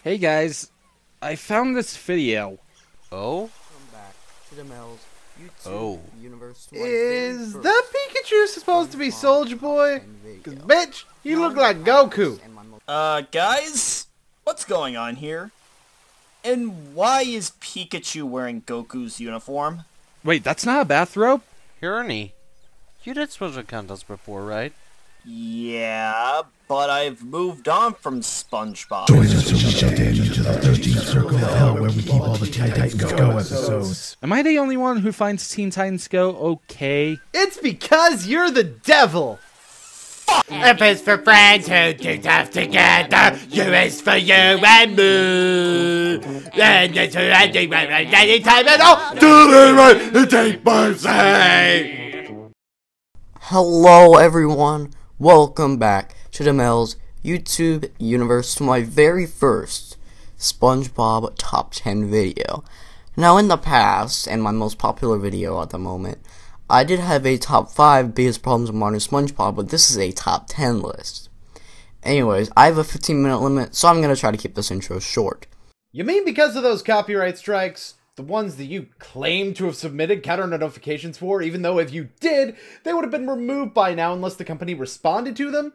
Hey guys, I found this video. Oh? Welcome back to the Mel's YouTube Oh. universe. Is that Pikachu supposed to be Soldier Boy? Cause bitch, you look like Goku. Guys? What's going on here? And why is Pikachu wearing Goku's uniform? Wait, that's not a bathrobe? Ernie, you did special contests before, right? Yeah, but I've moved on from SpongeBob. Join us as we jump into the 13th Circle of Hell, where we keep all the Teen Titans Go episodes. Am I the only one who finds Teen Titans Go okay? It's because you're the devil. F is for friends who do stuff together. U is for you and me. And it's anytime at all. Do it right and take mercy. Hello everyone, welcome back to the Mel's YouTube universe, to my very first SpongeBob Top 10 video. Now in the past, and my most popular video at the moment, I did have a top 5 biggest problems with modern SpongeBob, but this is a top 10 list. Anyways, I have a 15-minute limit, so I'm going to try to keep this intro short. You mean because of those copyright strikes? The ones that you claim to have submitted counter notifications for, even though if you did, they would have been removed by now unless the company responded to them?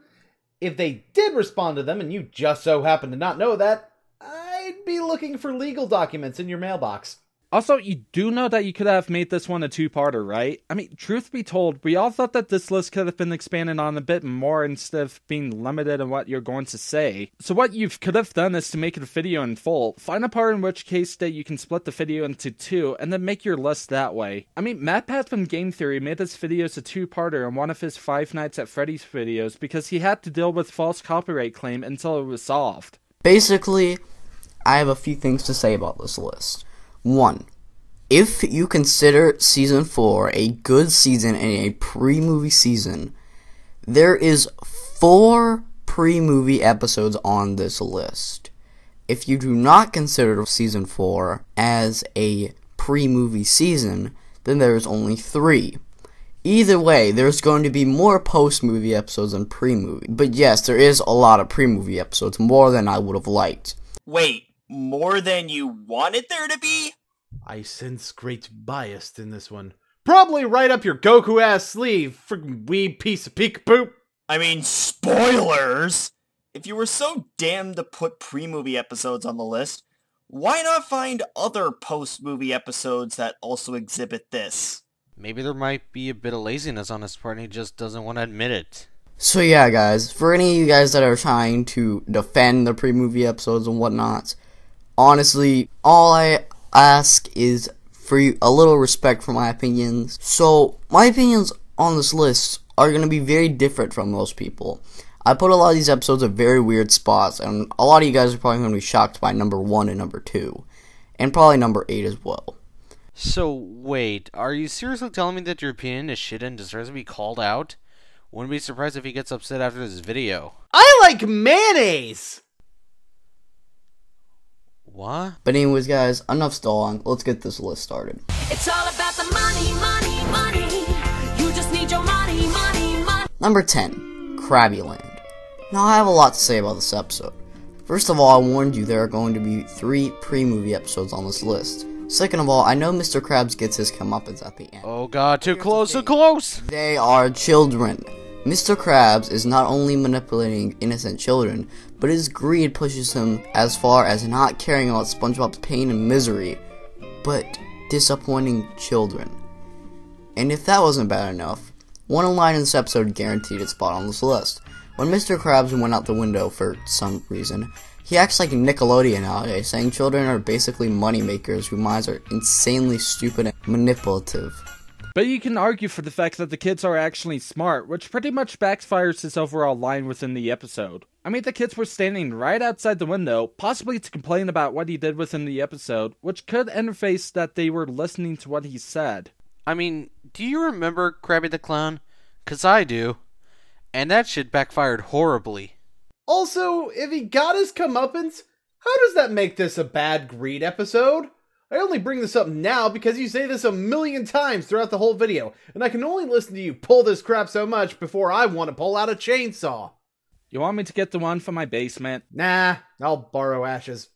If they did respond to them and you just so happen to not know that, I'd be looking for legal documents in your mailbox. Also, you do know that you could have made this one a two-parter, right? I mean, truth be told, we all thought that this list could have been expanded on a bit more instead of being limited in what you're going to say. So what you could have done is to make it a video in full, find a part in which case that you can split the video into two, and then make your list that way. I mean, MatPat from Game Theory made his videos a two-parter in one of his Five Nights at Freddy's videos because he had to deal with false copyright claim until it was solved. Basically, I have a few things to say about this list. 1. If you consider Season 4 a good season and a pre-movie season, there is 4 pre-movie episodes on this list. If you do not consider Season 4 as a pre-movie season, then there is only 3. Either way, there's going to be more post-movie episodes than pre-movie. But yes, there is a lot of pre-movie episodes, more than I would have liked. Wait, more than you wanted there to be? I sense great bias in this one. Probably right up your Goku-ass sleeve, friggin' wee piece of peek-a-poop. I mean, spoilers! If you were so damned to put pre-movie episodes on the list, why not find other post-movie episodes that also exhibit this? Maybe there might be a bit of laziness on his part and he just doesn't want to admit it. So yeah, guys, for any of you guys that are trying to defend the pre-movie episodes and whatnot, honestly, all I ask is for you a little respect for my opinions. So my opinions on this list are going to be very different from most people. I put a lot of these episodes at very weird spots, and a lot of you guys are probably going to be shocked by number 1 and number 2, and probably number 8 as well. So, wait, are you seriously telling me that your opinion is shit and deserves to be called out? Wouldn't be surprised if he gets upset after this video. I like mayonnaise! What? But anyways, guys, enough stalling. Let's get this list started. It's all about the money, money, money. You just need your money, money, money. Number 10, Krabby Land. Now, I have a lot to say about this episode. First of all, I warned you there are going to be 3 pre-movie episodes on this list. Second of all, I know Mr. Krabs gets his comeuppance at the end. Oh god, too close, so close! They are children. Mr. Krabs is not only manipulating innocent children, but his greed pushes him as far as not caring about SpongeBob's pain and misery, but disappointing children. And if that wasn't bad enough, one line in this episode guaranteed its spot on this list. When Mr. Krabs went out the window for some reason, he acts like Nickelodeon nowadays, saying children are basically moneymakers whose minds are insanely stupid and manipulative. But you can argue for the fact that the kids are actually smart, which pretty much backfires his overall line within the episode. I mean, the kids were standing right outside the window, possibly to complain about what he did within the episode, which could interface that they were listening to what he said. I mean, do you remember Krabby the Clown? 'Cause I do. And that shit backfired horribly. Also, if he got his comeuppance, how does that make this a bad greed episode? I only bring this up now because you say this a million times throughout the whole video, and I can only listen to you pull this crap so much before I want to pull out a chainsaw. You want me to get the one from my basement? Nah, I'll borrow Ash's.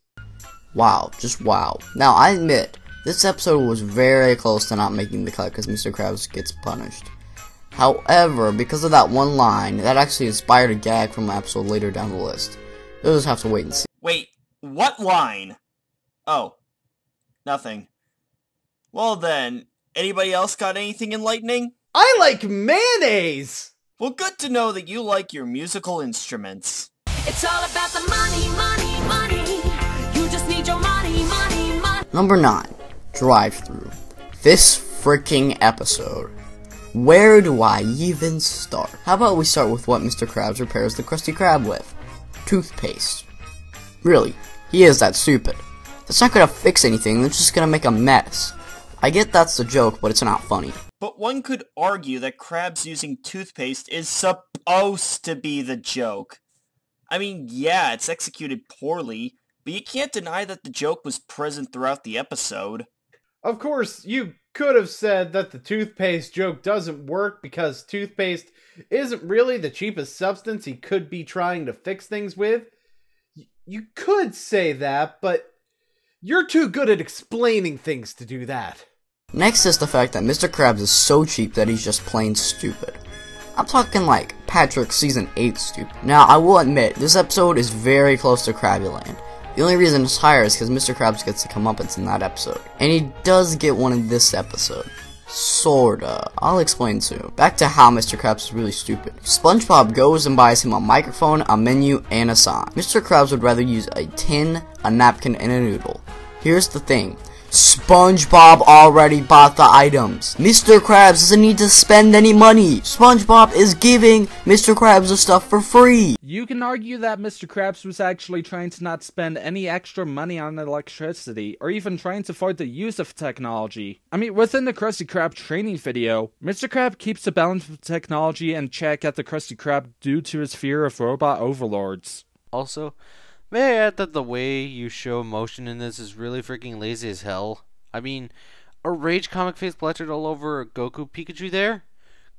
Wow, just wow. Now, I admit, this episode was very close to not making the cut because Mr. Krabs gets punished. However, because of that one line, that actually inspired a gag from an episode later down the list. You'll just have to wait and see. Wait, what line? Oh, nothing. Well then, anybody else got anything enlightening? I like mayonnaise! Well, good to know that you like your musical instruments. It's all about the money, money, money. You just need your money, money, money. Number 9, Drive-Thru. This freaking episode. Where do I even start? How about we start with what Mr. Krabs repairs the Krusty Krab with? Toothpaste. Really, he is that stupid. That's not gonna fix anything, that's just gonna make a mess. I get that's the joke, but it's not funny. But one could argue that Krabs using toothpaste is supposed to be the joke. I mean, yeah, it's executed poorly, but you can't deny that the joke was present throughout the episode. Of course, you could have said that the toothpaste joke doesn't work because toothpaste isn't really the cheapest substance he could be trying to fix things with. You could say that, but you're too good at explaining things to do that. Next is the fact that Mr. Krabs is so cheap that he's just plain stupid. I'm talking like Patrick Season 8 stupid. Now, I will admit, this episode is very close to Krabby Land. The only reason it's higher is because Mr. Krabs gets to comeuppance in that episode. And he does get one in this episode. Sorta. I'll explain soon. Back to how Mr. Krabs is really stupid. SpongeBob goes and buys him a microphone, a menu, and a sign. Mr. Krabs would rather use a tin, a napkin, and a noodle. Here's the thing. SpongeBob already bought the items. Mr. Krabs doesn't need to spend any money. SpongeBob is giving Mr. Krabs the stuff for free. You can argue that Mr. Krabs was actually trying to not spend any extra money on electricity, or even trying to avoid the use of technology. I mean, within the Krusty Krab training video, Mr. Krab keeps the balance of technology in check at the Krusty Krab due to his fear of robot overlords. Also, may I add that the way you show emotion in this is really freaking lazy as hell? I mean, a rage comic face splattered all over Goku Pikachu there?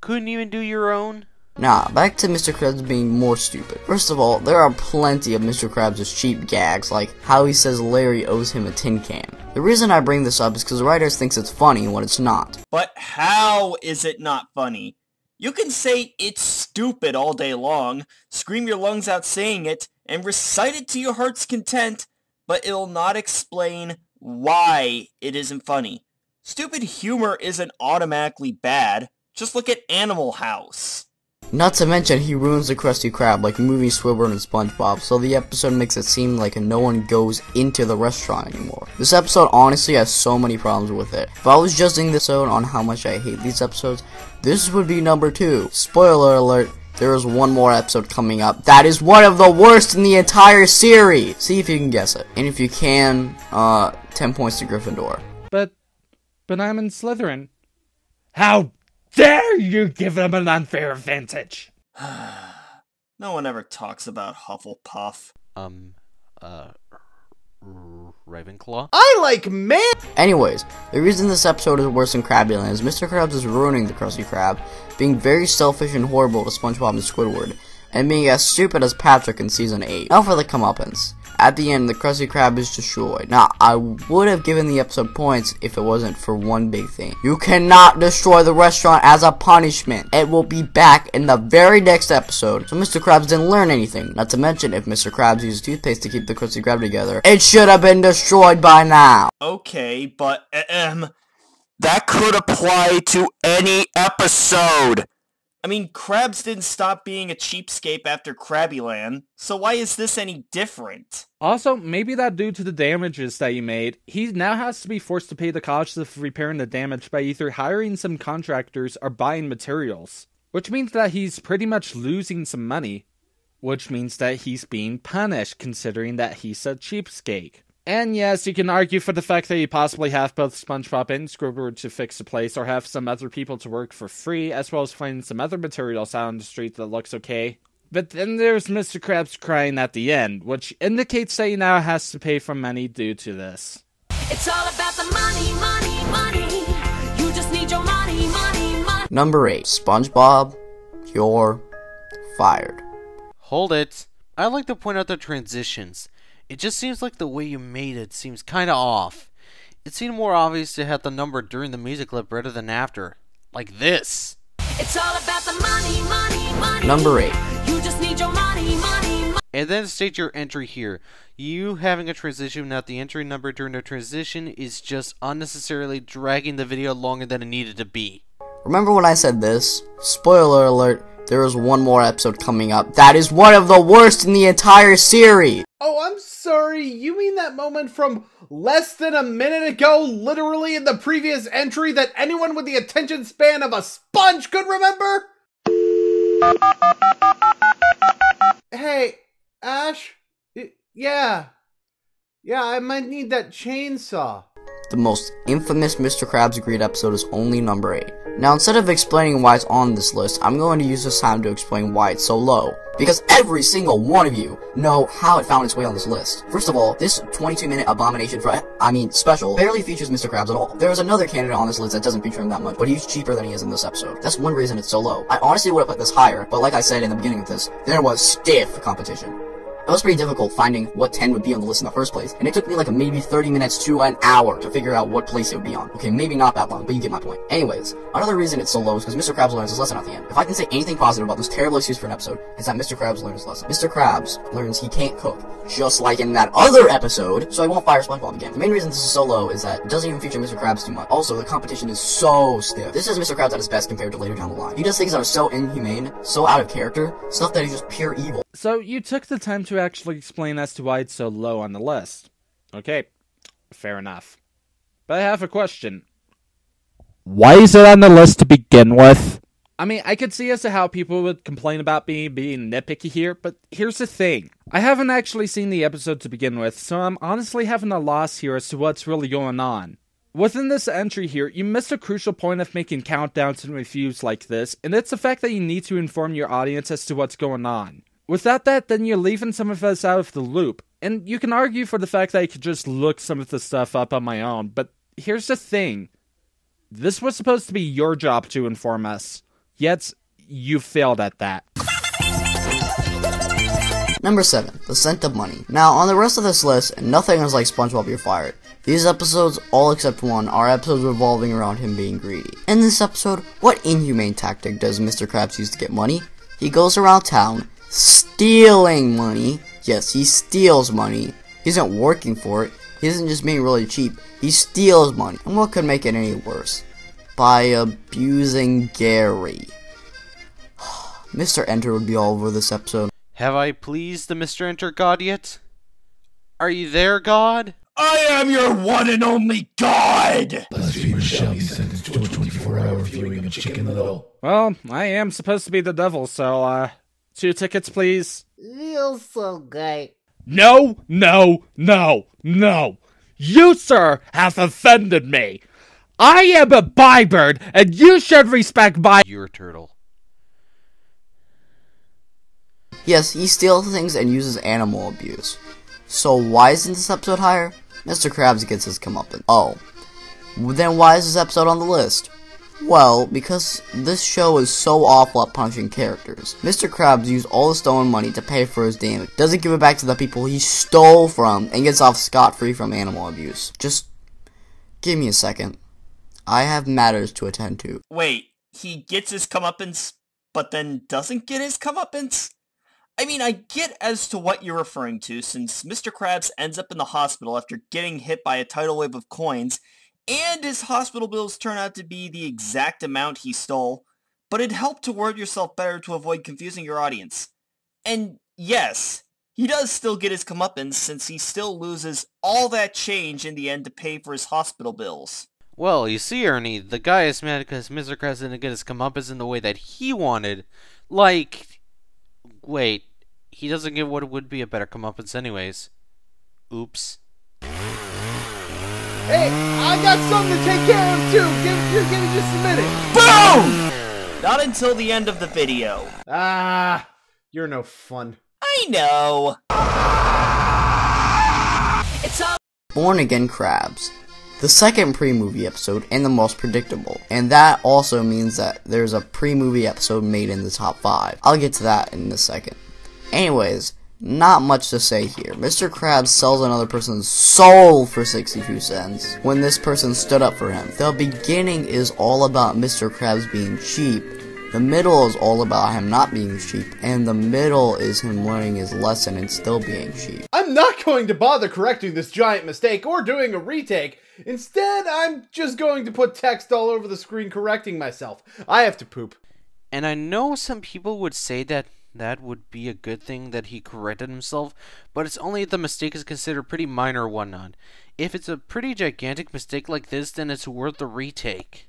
Couldn't even do your own? Nah, back to Mr. Krabs being more stupid. First of all, there are plenty of Mr. Krabs' cheap gags, like how he says Larry owes him a tin can. The reason I bring this up is because the writers thinks it's funny when it's not. But how is it not funny? You can say it's stupid all day long, scream your lungs out saying it, and recite it to your heart's content, but it'll not explain why it isn't funny. Stupid humor isn't automatically bad. Just look at Animal House. Not to mention, he ruins the Krusty Krab like movie Squidward and SpongeBob, so the episode makes it seem like no one goes into the restaurant anymore. This episode honestly has so many problems with it. If I was judging this episode on how much I hate these episodes, this would be number 2. Spoiler alert, there is one more episode coming up that is one of the worst in the entire series! See if you can guess it. And if you can, 10 points to Gryffindor. But I'm in Slytherin. How dare you give them an unfair advantage? No one ever talks about Hufflepuff. Ravenclaw? I like Anyways, the reason this episode is worse than Krabby Land is Mr. Krabs is ruining the Krusty Krab, being very selfish and horrible to SpongeBob and Squidward, and being as stupid as Patrick in Season 8. Now for the comeuppance. At the end, the Krusty Krab is destroyed. Now, I would have given the episode points if it wasn't for one big thing. You cannot destroy the restaurant as a punishment. It will be back in the very next episode. So Mr. Krabs didn't learn anything. Not to mention, if Mr. Krabs used toothpaste to keep the Krusty Krab together, it should have been destroyed by now. Okay, but that could apply to any episode. I mean, Krabs didn't stop being a cheapskate after Krabby Land, so why is this any different? Also, maybe that due to the damages that he made, he now has to be forced to pay the cost of repairing the damage by either hiring some contractors or buying materials. Which means that he's pretty much losing some money. Which means that he's being punished, considering that he's a cheapskate. And yes, you can argue for the fact that you possibly have both SpongeBob and Squidward to fix the place, or have some other people to work for free, as well as finding some other materials out on the street that looks okay. But then there's Mr. Krabs crying at the end, which indicates that he now has to pay for money due to this. It's all about the money, money, money. You just need your money, money, money. Number 8. SpongeBob, you're fired. Hold it. I'd like to point out the transitions. It just seems like the way you made it seems kinda off. It seemed more obvious to have the number during the music clip rather than after. Like this. It's all about the money, money, money. Number 8. You just need your money, money, money. And then state your entry here. You having a transition without the entry number during the transition is just unnecessarily dragging the video longer than it needed to be. Remember when I said this? Spoiler alert, there is one more episode coming up. That is one of the worst in the entire series! Oh, I'm sorry, you mean that moment from less than a minute ago, literally in the previous entry, that anyone with the attention span of a sponge could remember? Hey, Ash? Yeah, I might need that chainsaw. The most infamous Mr. Krabs Greed episode is only number 8. Now, instead of explaining why it's on this list, I'm going to use this time to explain why it's so low. Because every single one of you know how it found its way on this list. First of all, this 22-minute abomination special barely features Mr. Krabs at all. There is another candidate on this list that doesn't feature him that much, but he's cheaper than he is in this episode. That's one reason it's so low. I honestly would have put this higher, but like I said in the beginning of this, there was stiff competition. It was pretty difficult finding what 10 would be on the list in the first place, and it took me like maybe 30 minutes to an hour to figure out what place it would be on. Okay, maybe not that long, but you get my point. Anyways, another reason it's so low is because Mr. Krabs learns his lesson at the end. If I can say anything positive about this terrible excuse for an episode, it's that Mr. Krabs learns his lesson. Mr. Krabs learns he can't cook, just like in that other episode, so I won't fire SpongeBob again. The main reason this is so low is that it doesn't even feature Mr. Krabs too much. Also, the competition is so stiff. This is Mr. Krabs at his best compared to later down the line. He does things that are so inhumane, so out of character, stuff that is just pure evil. So you took the time to actually explain as to why it's so low on the list. Okay, fair enough. But I have a question. Why is it on the list to begin with? I mean, I could see as to how people would complain about being nitpicky here, but here's the thing. I haven't actually seen the episode to begin with, so I'm honestly having a loss here as to what's really going on. Within this entry here, you missed a crucial point of making countdowns and reviews like this, and it's the fact that you need to inform your audience as to what's going on. Without that, then you're leaving some of us out of the loop, and you can argue for the fact that I could just look some of the stuff up on my own, but here's the thing. This was supposed to be your job to inform us, yet you failed at that. Number 7, The Scent of Money. Now, on the rest of this list, nothing is like SpongeBob You're Fired. These episodes, all except one, are episodes revolving around him being greedy. In this episode, what inhumane tactic does Mr. Krabs use to get money? He goes around town, stealing money. Yes, he steals money. He isn't working for it. He isn't just being really cheap. He steals money. And what could make it any worse? By abusing Gary. Mr. Enter would be all over this episode. Have I pleased the Mr. Enter God yet? Are you there, God? I am your one and only God! Blasphemer shall be sentenced to a 24-hour viewing of Chicken Little. Well, I am supposed to be the devil, so, 2 tickets, please. You're so gay. No! You, sir, have offended me. I am a bybird, and you should respect You're a turtle. Yes, he steals things and uses animal abuse. So why isn't this episode higher? Mr. Krabs gets his comeuppance. Oh. Then why is this episode on the list? Well, because this show is so awful at punishing characters. Mr. Krabs used all the stolen money to pay for his damage, doesn't give it back to the people he stole from, and gets off scot-free from animal abuse. Just give me a second. I have matters to attend to. Wait, he gets his comeuppance, but then doesn't get his comeuppance? I mean, I get as to what you're referring to, since Mr. Krabs ends up in the hospital after getting hit by a tidal wave of coins, and his hospital bills turn out to be the exact amount he stole, but it helped to word yourself better to avoid confusing your audience. And yes, he does still get his comeuppance, since he still loses all that change in the end to pay for his hospital bills. Well, you see, Ernie, the guy is mad because Mr. Krabs didn't get his comeuppance in the way that he wanted. Like, wait, he doesn't get what would be a better comeuppance anyways. Oops. Hey, I got something to take care of too. Give me just a minute. Boom! Not until the end of the video. Ah, you're no fun. I know. It's all Born Again Krabs. The second pre-movie episode and the most predictable. And that also means that there's a pre-movie episode made in the top 5. I'll get to that in a second. Anyways, Not much to say here. Mr. Krabs sells another person's soul for 62 cents when this person stood up for him. The beginning is all about Mr. Krabs being cheap. The middle is all about him not being cheap, and the middle is him learning his lesson and still being cheap. I'm not going to bother correcting this giant mistake or doing a retake. Instead, I'm just going to put text all over the screen correcting myself. I have to poop. And I know some people would say that would be a good thing that he corrected himself, but it's only if the mistake is considered pretty minor or whatnot. If it's a pretty gigantic mistake like this, then it's worth the retake.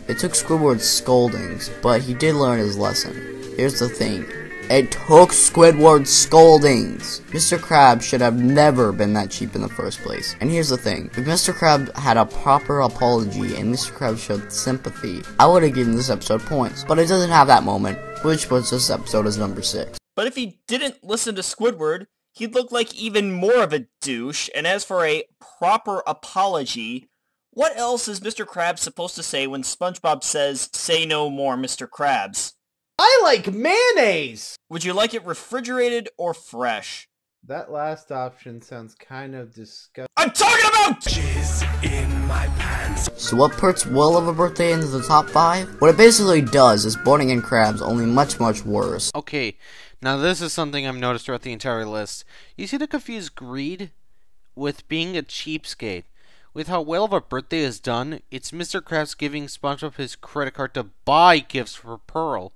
It took Squidward's scoldings, but he did learn his lesson. Here's the thing. It took Squidward's scoldings. Mr. Krabs should have never been that cheap in the first place. And here's the thing. If Mr. Krabs had a proper apology and Mr. Krabs showed sympathy, I would have given this episode points. But it doesn't have that moment, which puts this episode as number 6. But if he didn't listen to Squidward, he'd look like even more of a douche. And as for a proper apology, what else is Mr. Krabs supposed to say when SpongeBob says, "Say no more, Mr. Krabs"? I like mayonnaise! Would you like it refrigerated or fresh? That last option sounds kind of disgusting. I'm talking about So what puts Will of a Birthday into the top 5? What it basically does is Boarding and Krabs, only much, much worse. Okay, now this is something I've noticed throughout the entire list. You see to confuse greed with being a cheapskate. With how Well of a Birthday is done, it's Mr. Krabs giving SpongeBob his credit card to buy gifts for Pearl.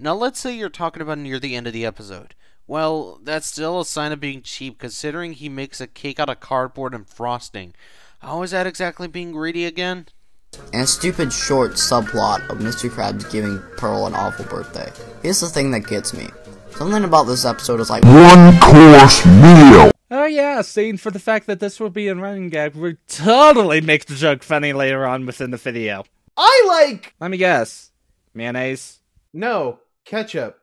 Now let's say you're talking about near the end of the episode. Well, that's still a sign of being cheap considering he makes a cake out of cardboard and frosting. How is that exactly being greedy again? And a stupid short subplot of Mr. Krabs giving Pearl an awful birthday. Here's the thing that gets me. Something about this episode is like 1-course meal. Oh yeah, same for the fact that this will be a running gag would totally make the joke funny later on within the video. I like... Let me guess. Mayonnaise? No, ketchup.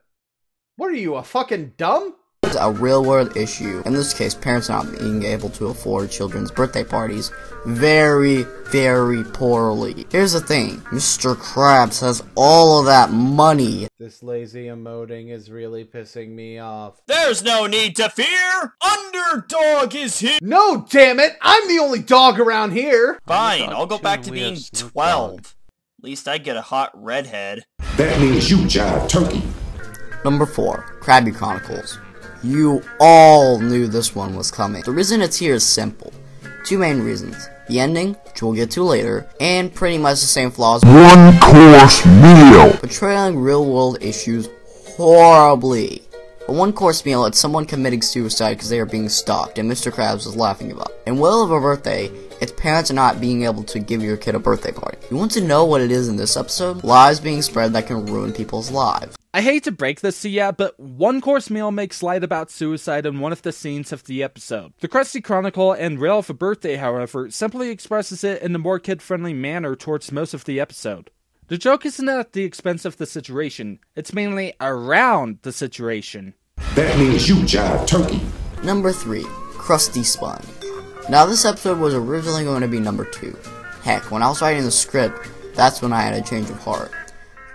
What are you, a fucking dumb? a real world issue. In this case, parents not being able to afford children's birthday parties very, very poorly. Here's the thing, Mr. Krabs has all of that money. This lazy emoting is really pissing me off. There's no need to fear! Underdog is here! No, damn it! I'm the only dog around here! Fine, I'll go back to being 12. At least I get a hot redhead. That means you jive turkey. Number 4, Krabby Chronicles. You all knew this one was coming. The reason it's here is simple. Two main reasons. The ending, which we'll get to later, and pretty much the same flaws. 1-course meal. Portraying real world issues horribly. A one-course meal, it's someone committing suicide because they are being stalked, and Mr. Krabs was laughing about. In Will of a Birthday, it's parents not being able to give your kid a birthday party. You want to know what it is in this episode? Lies being spread that can ruin people's lives. I hate to break this to ya, but One Course Meal makes light about suicide in one of the scenes of the episode. The Krusty Chronicle and Rail of a Birthday, however, simply expresses it in a more kid-friendly manner towards most of the episode. The joke isn't at the expense of the situation, it's mainly around the situation. That means you jive turkey. Number 3, Krusty Sponge. Now this episode was originally going to be number 2. Heck, when I was writing the script, that's when I had a change of heart.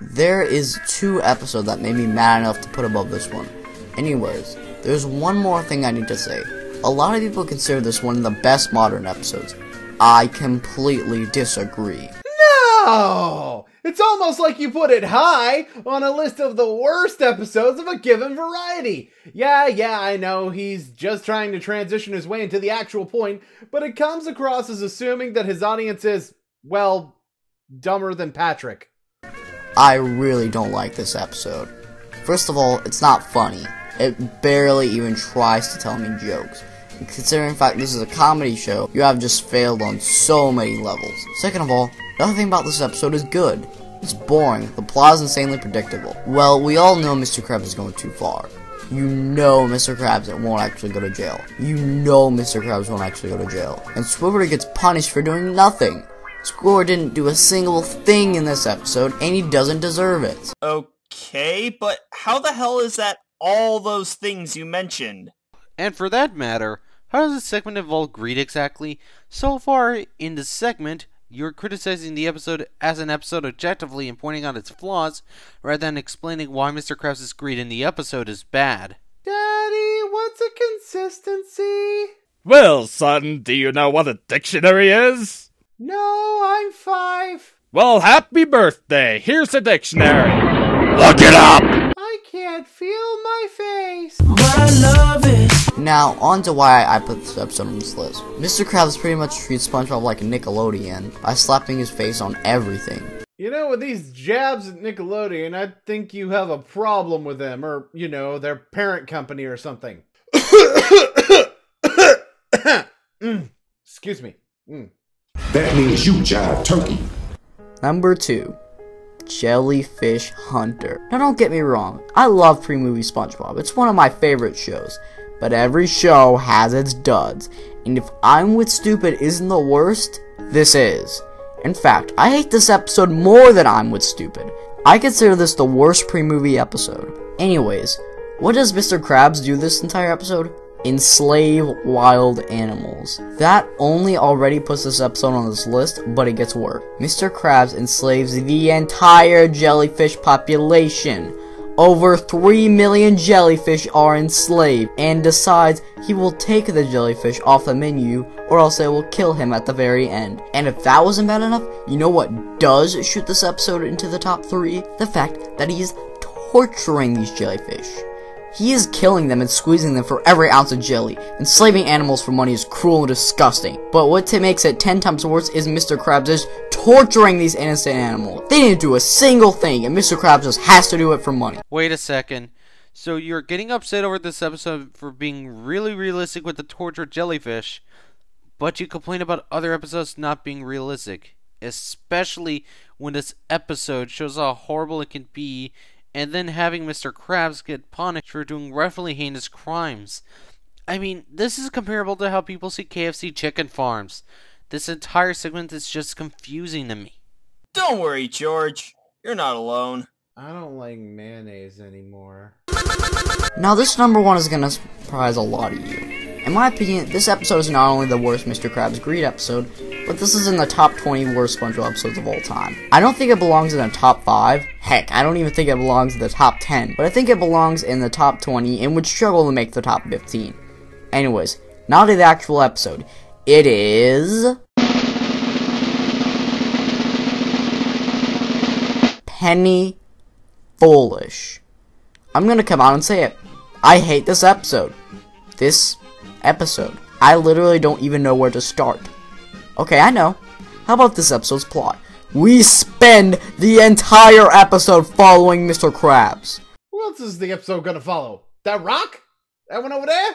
There is 2 episodes that made me mad enough to put above this one. Anyways, there's one more thing I need to say. A lot of people consider this one of the best modern episodes. I completely disagree. No! It's almost like you put it high on a list of the worst episodes of a given variety. Yeah, I know he's just trying to transition his way into the actual point, but it comes across as assuming that his audience is, well, dumber than Patrick. I really don't like this episode. First of all, it's not funny. It barely even tries to tell me jokes. And considering the fact this is a comedy show, you have just failed on so many levels. Second of all, nothing about this episode is good. It's boring. The plot is insanely predictable. Well, we all know Mr. Krabs is going too far. You know Mr. Krabs won't actually go to jail. You know Mr. Krabs won't actually go to jail. And Squidward gets punished for doing nothing. Squidward didn't do a single thing in this episode, and he doesn't deserve it. Okay, but how the hell is that all those things you mentioned? And for that matter, how does this segment involve greed exactly? So far in this segment, you're criticizing the episode as an episode objectively and pointing out its flaws, rather than explaining why Mr. Krabs' greed in the episode is bad. Daddy, what's a consistency? Well, son, do you know what a dictionary is? No, I'm 5. Well, happy birthday. Here's a dictionary. Look it up! I can't feel my face. Now, on to why I put this episode on this list. Mr. Krabs pretty much treats SpongeBob like a Nickelodeon by slapping his face on everything. You know, with these jabs at Nickelodeon, I think you have a problem with them, or, you know, their parent company or something. Excuse me. That means you jive turkey. Number 2. Jellyfish Hunter. Now don't get me wrong, I love pre-movie SpongeBob. It's one of my favorite shows. But every show has its duds. And if I'm with Stupid isn't the worst, this is. In fact, I hate this episode more than I'm with Stupid. I consider this the worst pre-movie episode. Anyways, what does Mr. Krabs do this entire episode? Enslave wild animals. That only already puts this episode on this list, but it gets worse. Mr. Krabs enslaves the entire jellyfish population. Over 3 million jellyfish are enslaved, and decides he will take the jellyfish off the menu, or else they will kill him at the very end. And if that wasn't bad enough, you know what does shoot this episode into the top 3? The fact that he is torturing these jellyfish. He is killing them and squeezing them for every ounce of jelly. Enslaving animals for money is cruel and disgusting. But what makes it 10 times worse is Mr. Krabs is torturing these innocent animals. They didn't do a single thing, and Mr. Krabs just has to do it for money. Wait a second. So you're getting upset over this episode for being really realistic with the tortured jellyfish, but you complain about other episodes not being realistic. Especially when this episode shows how horrible it can be, and then having Mr. Krabs get punished for doing rightfully heinous crimes. I mean, this is comparable to how people see KFC chicken farms. This entire segment is just confusing to me. Don't worry, George. You're not alone. I don't like mayonnaise anymore. Now this number 1 is gonna surprise a lot of you. In my opinion, this episode is not only the worst Mr. Krabs Greed episode, but this is in the top 20 worst SpongeBob episodes of all time. I don't think it belongs in the top 5. Heck, I don't even think it belongs in the top 10. But I think it belongs in the top 20 and would struggle to make the top 15. Anyways, now to the actual episode. It is... Penny Foolish. I'm gonna come out and say it. I hate this episode. This episode. I literally don't even know where to start. Okay, I know. How about this episode's plot? We spend the entire episode following Mr. Krabs. Who else is the episode gonna follow? That rock? That one over there?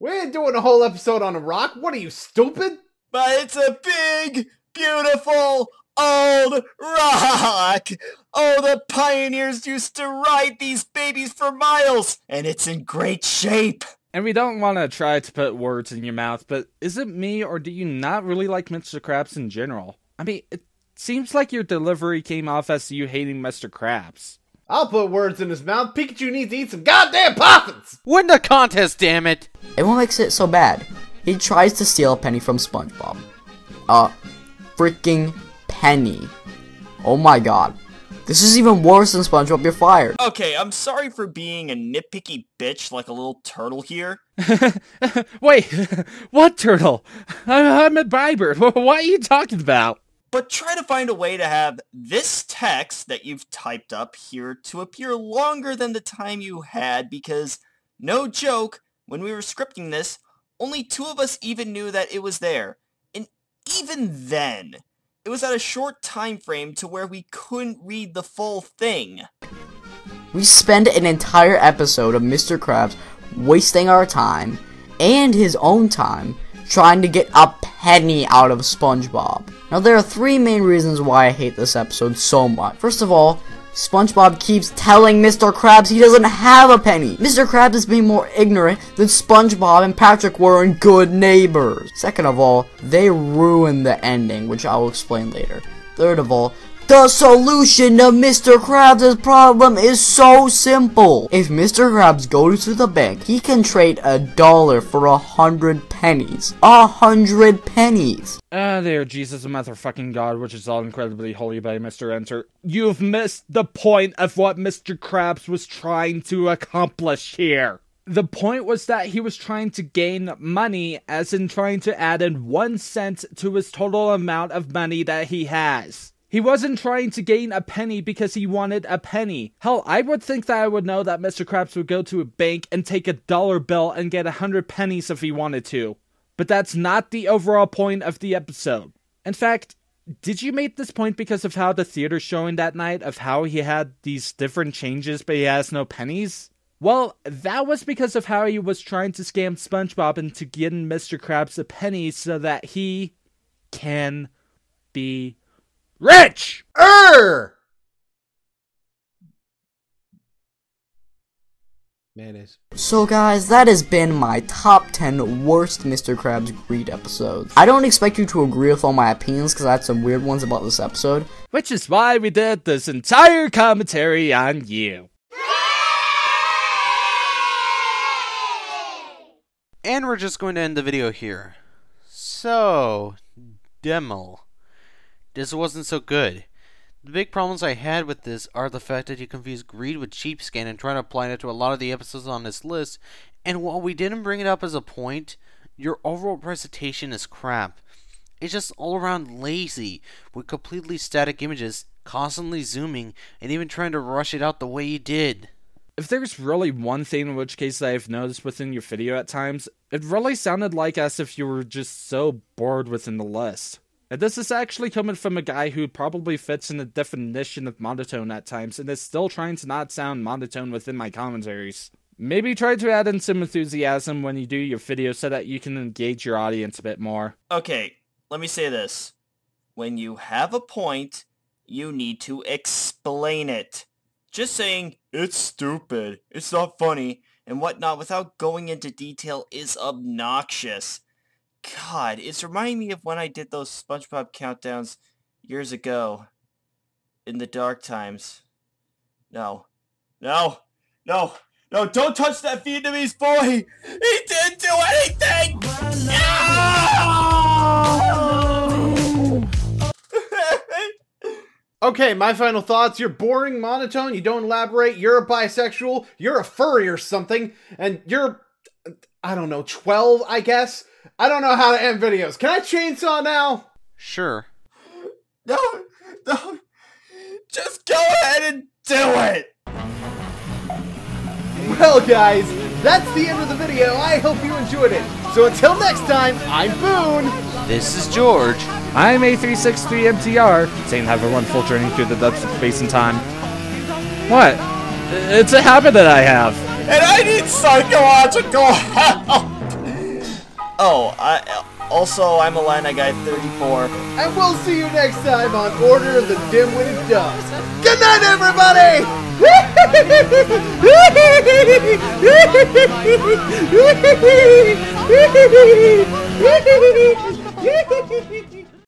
We ain't doing a whole episode on a rock. What are you, stupid? But it's a big, beautiful, old rock! Oh, the pioneers used to ride these babies for miles, and it's in great shape. And we don't want to try to put words in your mouth, but is it me, or do you not really like Mr. Krabs in general? I mean, it seems like your delivery came off as you hating Mr. Krabs. I'll put words in his mouth. Pikachu needs to eat some goddamn poppins! Win the contest, damn it! And what makes it so bad? He tries to steal a penny from SpongeBob. A freaking penny. Oh my god. This is even worse than SpongeBob, you're fired. Okay, I'm sorry for being a nitpicky bitch like a little turtle here. Wait, what turtle? I'm a Bybird. What are you talking about? But try to find a way to have this text that you've typed up here to appear longer than the time you had, because, no joke, when we were scripting this, only 2 of us even knew that it was there. And even then, it was at a short time frame to where we couldn't read the full thing. We spend an entire episode of Mr. Krabs wasting our time, and his own time, trying to get a penny out of SpongeBob. Now there are 3 main reasons why I hate this episode so much. First of all, SpongeBob keeps telling Mr. Krabs he doesn't have a penny. Mr. Krabs is being more ignorant than SpongeBob and Patrick were in Good Neighbors. Second of all, they ruin the ending, which I will explain later. Third of all, the solution to Mr. Krabs' problem is so simple. If Mr. Krabs goes to the bank, he can trade $1 for 100 pennies. 100 pennies. There, Jesus, the motherfucking God, which is all incredibly holy by Mr. Enter. You've missed the point of what Mr. Krabs was trying to accomplish here. The point was that he was trying to gain money, as in trying to add in 1 cent to his total amount of money that he has. He wasn't trying to gain a penny because he wanted a penny. Hell, I would think that I would know that Mr. Krabs would go to a bank and take a dollar bill and get 100 pennies if he wanted to. But that's not the overall point of the episode. In fact, did you make this point because of how the theater showing that night, of how he had these different changes but he has no pennies? Well, that was because of how he was trying to scam SpongeBob into getting Mr. Krabs a penny so that he can be rich! Mayonnaise. So guys, that has been my top 10 worst Mr. Krabs greed episodes. I don't expect you to agree with all my opinions because I had some weird ones about this episode. Which is why we did this entire commentary on you. And we're just going to end the video here. So, demo. This wasn't so good. The big problems I had with this are the fact that you confuse greed with cheapskate and try to apply it to a lot of the episodes on this list, and while we didn't bring it up as a point, your overall presentation is crap. It's just all around lazy, with completely static images, constantly zooming, and even trying to rush it out the way you did. If there's really one thing in which case that I've noticed within your video at times, it really sounded like as if you were just so bored within the list. And this is actually coming from a guy who probably fits in the definition of monotone at times and is still trying to not sound monotone within my commentaries. Maybe try to add in some enthusiasm when you do your video so that you can engage your audience a bit more. Okay, let me say this. When you have a point, you need to explain it. Just saying, it's stupid, it's not funny, and whatnot without going into detail is obnoxious. God, it's reminding me of when I did those SpongeBob countdowns years ago. In the dark times. No, don't touch that Vietnamese boy! He didn't do anything! Okay, my final thoughts. You're boring, monotone, you don't elaborate, you're a bisexual, you're a furry or something, and you're, I don't know, 12, I guess? I don't know how to end videos. Can I chainsaw now? Sure. No, just go ahead and do it! Well, guys, that's the end of the video. I hope you enjoyed it. So until next time, I'm Boone. This is George. I'm A363MTR, saying have a wonderful journey through the depths of space and time. What? It's a habit that I have. And I need psychological help! Oh, I'm Illini Guy 34. And we'll see you next time on Order of the Dimwitted Doves. Good night, everybody!